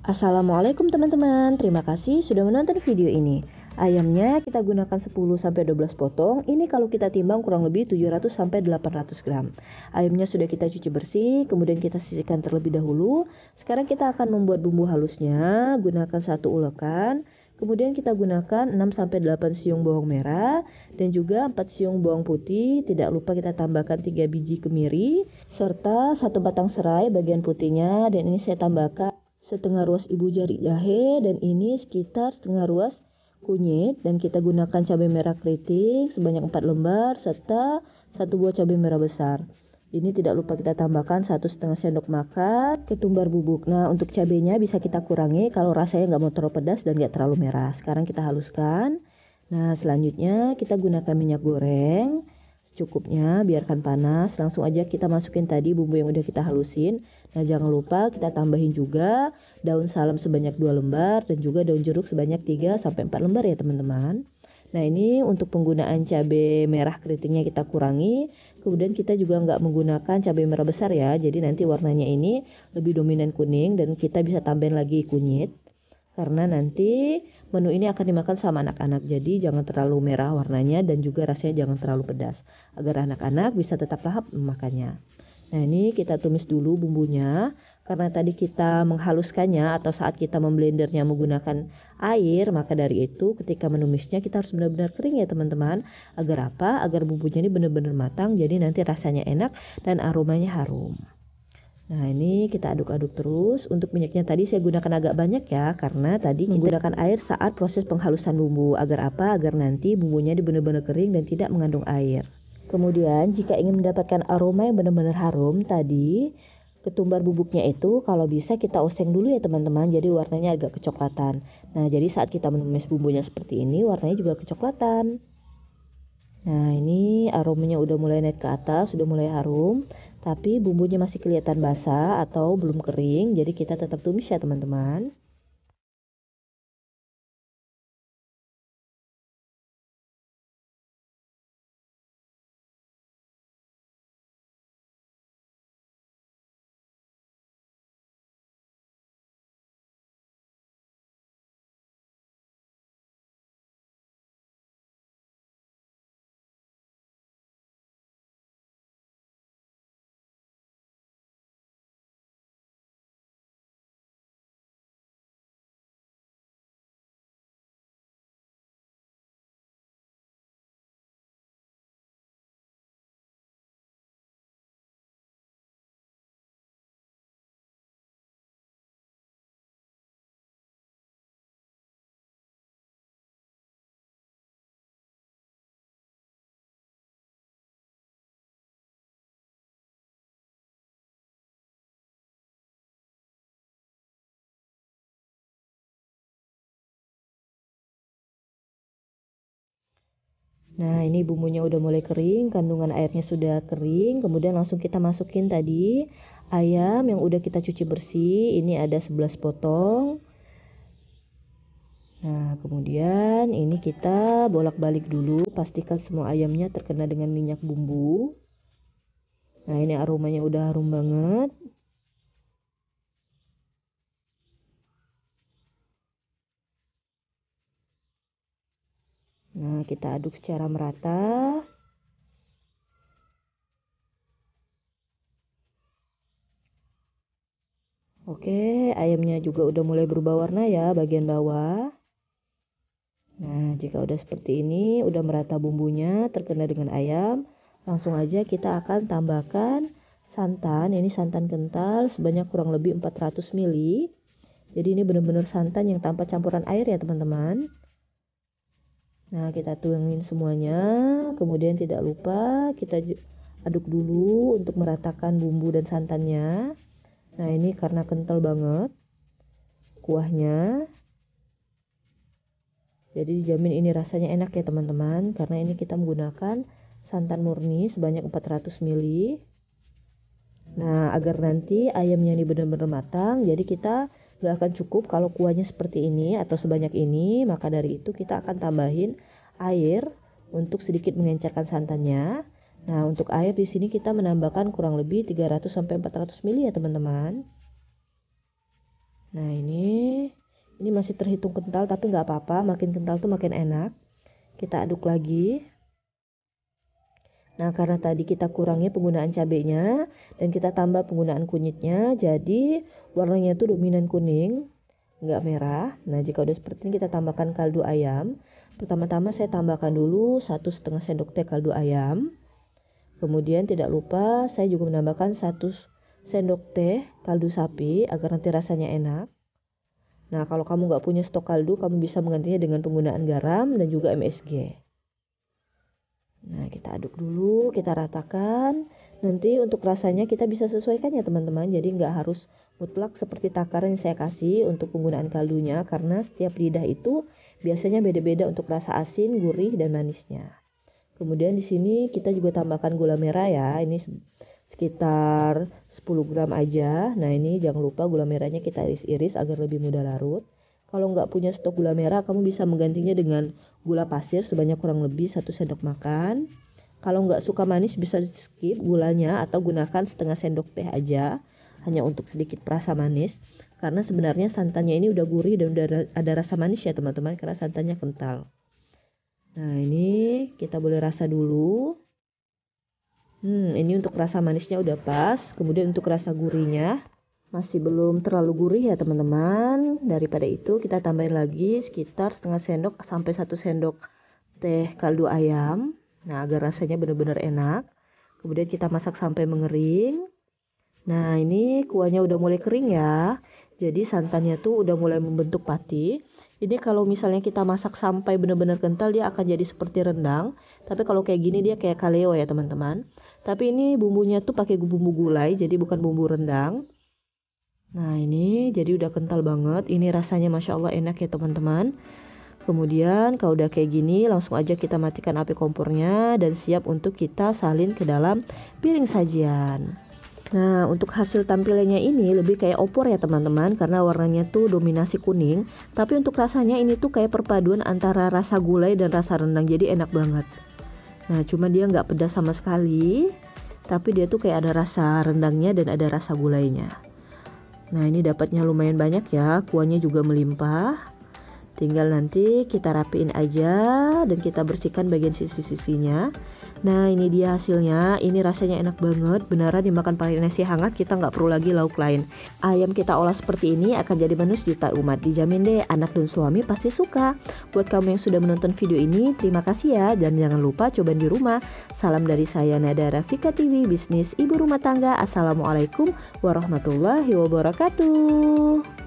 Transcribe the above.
Assalamualaikum teman-teman, terima kasih sudah menonton video ini. Ayamnya kita gunakan 10-12 potong. Ini kalau kita timbang kurang lebih 700-800 gram. Ayamnya sudah kita cuci bersih, kemudian kita sisihkan terlebih dahulu. Sekarang kita akan membuat bumbu halusnya. Gunakan 1 ulekan. Kemudian kita gunakan 6-8 siung bawang merah dan juga 4 siung bawang putih. Tidak lupa kita tambahkan 3 biji kemiri serta 1 batang serai bagian putihnya, dan ini saya tambahkan setengah ruas ibu jari jahe, dan ini sekitar setengah ruas kunyit, dan kita gunakan cabai merah keriting sebanyak 4 lembar serta 1 buah cabai merah besar. Ini tidak lupa kita tambahkan 1,5 sendok makan ketumbar bubuk. Nah, untuk cabainya bisa kita kurangi kalau rasanya nggak mau terlalu pedas dan nggak terlalu merah. Sekarang kita haluskan. Nah, selanjutnya kita gunakan minyak goreng secukupnya, biarkan panas. Langsung aja kita masukin tadi bumbu yang udah kita halusin. Nah, jangan lupa kita tambahin juga daun salam sebanyak 2 lembar dan juga daun jeruk sebanyak 3-4 lembar ya teman-teman. Nah, ini untuk penggunaan cabai merah keritingnya kita kurangi. Kemudian kita juga nggak menggunakan cabai merah besar ya, jadi nanti warnanya ini lebih dominan kuning, dan kita bisa tambahin lagi kunyit karena nanti menu ini akan dimakan sama anak-anak. Jadi jangan terlalu merah warnanya dan juga rasanya jangan terlalu pedas, agar anak-anak bisa tetap lahap memakannya. Nah, ini kita tumis dulu bumbunya. Karena tadi kita menghaluskannya atau saat kita memblendernya menggunakan air, maka dari itu ketika menumisnya kita harus benar-benar kering ya teman-teman. Agar apa? Agar bumbunya ini benar-benar matang, jadi nanti rasanya enak dan aromanya harum. Nah, ini kita aduk-aduk terus. Untuk minyaknya tadi saya gunakan agak banyak ya, karena tadi kita menggunakan air saat proses penghalusan bumbu. Agar apa? Agar nanti bumbunya benar-benar kering dan tidak mengandung air. Kemudian jika ingin mendapatkan aroma yang benar-benar harum tadi, ketumbar bubuknya itu kalau bisa kita oseng dulu ya teman-teman, jadi warnanya agak kecoklatan. Nah, jadi saat kita menumis bumbunya seperti ini, warnanya juga kecoklatan. Nah, ini aromanya udah mulai naik ke atas, sudah mulai harum, tapi bumbunya masih kelihatan basah atau belum kering, jadi kita tetap tumis ya teman-teman. Nah, ini bumbunya udah mulai kering, kandungan airnya sudah kering. Kemudian langsung kita masukin tadi ayam yang udah kita cuci bersih. Ini ada 11 potong. Nah, kemudian ini kita bolak-balik dulu, pastikan semua ayamnya terkena dengan minyak bumbu. Nah, ini aromanya udah harum banget. Nah, kita aduk secara merata. Oke, ayamnya juga udah mulai berubah warna ya bagian bawah. Nah, jika udah seperti ini, udah merata bumbunya terkena dengan ayam, langsung aja kita akan tambahkan santan. Ini santan kental sebanyak kurang lebih 400 ml. Jadi ini benar-benar santan yang tanpa campuran air ya teman-teman. Nah, kita tuangin semuanya. Kemudian tidak lupa kita aduk dulu untuk meratakan bumbu dan santannya. Nah, ini karena kental banget kuahnya, jadi dijamin ini rasanya enak ya teman-teman, karena ini kita menggunakan santan murni sebanyak 400 ml. Nah, agar nanti ayamnya ini benar-benar matang, jadi kita gak akan cukup kalau kuahnya seperti ini atau sebanyak ini. Maka dari itu kita akan tambahin air untuk sedikit mengencerkan santannya. Nah, untuk air di sini kita menambahkan kurang lebih 300-400 ml ya teman-teman. Nah, ini Ini masih terhitung kental tapi nggak apa-apa, makin kental tuh makin enak. Kita aduk lagi. Nah, karena tadi kita kurangi penggunaan cabenya dan kita tambah penggunaan kunyitnya, jadi warnanya tuh dominan kuning, nggak merah. Nah, jika udah seperti ini kita tambahkan kaldu ayam. Pertama-tama saya tambahkan dulu 1,5 sendok teh kaldu ayam. Kemudian tidak lupa saya juga menambahkan 1 sendok teh kaldu sapi agar nanti rasanya enak. Nah, kalau kamu nggak punya stok kaldu, kamu bisa menggantinya dengan penggunaan garam dan juga MSG. Nah, kita aduk dulu, kita ratakan. Nanti untuk rasanya kita bisa sesuaikan ya teman-teman. Jadi nggak harus mutlak seperti takaran yang saya kasih untuk penggunaan kaldunya. Karena setiap lidah itu biasanya beda-beda untuk rasa asin, gurih, dan manisnya. Kemudian di sini kita juga tambahkan gula merah ya. Ini sekitar 10 gram aja. Nah, ini jangan lupa gula merahnya kita iris-iris agar lebih mudah larut. Kalau nggak punya stok gula merah, kamu bisa menggantinya dengan gula pasir sebanyak kurang lebih 1 sendok makan. Kalau nggak suka manis bisa skip gulanya atau gunakan setengah sendok teh aja, hanya untuk sedikit perasa manis. Karena sebenarnya santannya ini udah gurih dan udah ada rasa manis ya teman-teman, karena santannya kental. Nah, ini kita boleh rasa dulu. Ini untuk rasa manisnya udah pas. Kemudian untuk rasa gurihnya masih belum terlalu gurih ya teman-teman. Daripada itu kita tambahin lagi sekitar setengah sendok sampai 1 sendok teh kaldu ayam. Nah, agar rasanya benar-benar enak. Kemudian kita masak sampai mengering. Nah, ini kuahnya udah mulai kering ya. Jadi santannya tuh udah mulai membentuk pati. Ini kalau misalnya kita masak sampai benar-benar kental, dia akan jadi seperti rendang. Tapi kalau kayak gini dia kayak kaleo ya teman-teman. Tapi ini bumbunya tuh pakai bumbu gulai, jadi bukan bumbu rendang. Nah, ini jadi udah kental banget. Ini rasanya Masya Allah enak ya teman-teman. Kemudian kalau udah kayak gini, langsung aja kita matikan api kompornya dan siap untuk kita salin ke dalam piring sajian. Nah, untuk hasil tampilannya ini lebih kayak opor ya teman-teman, karena warnanya tuh dominasi kuning. Tapi untuk rasanya ini tuh kayak perpaduan antara rasa gulai dan rasa rendang, jadi enak banget. Nah, cuma dia nggak pedas sama sekali, tapi dia tuh kayak ada rasa rendangnya dan ada rasa gulainya. Nah, ini dapatnya lumayan banyak ya, kuahnya juga melimpah. Tinggal nanti kita rapiin aja dan kita bersihkan bagian sisi-sisinya. Nah, ini dia hasilnya. Ini rasanya enak banget, beneran dimakan pakai nasi hangat, kita nggak perlu lagi lauk lain. Ayam kita olah seperti ini akan jadi menu sejuta umat. Dijamin deh anak dan suami pasti suka. Buat kamu yang sudah menonton video ini, terima kasih ya. Dan jangan lupa cobain di rumah. Salam dari saya Nada Rafika TV, bisnis ibu rumah tangga. Assalamualaikum warahmatullahi wabarakatuh.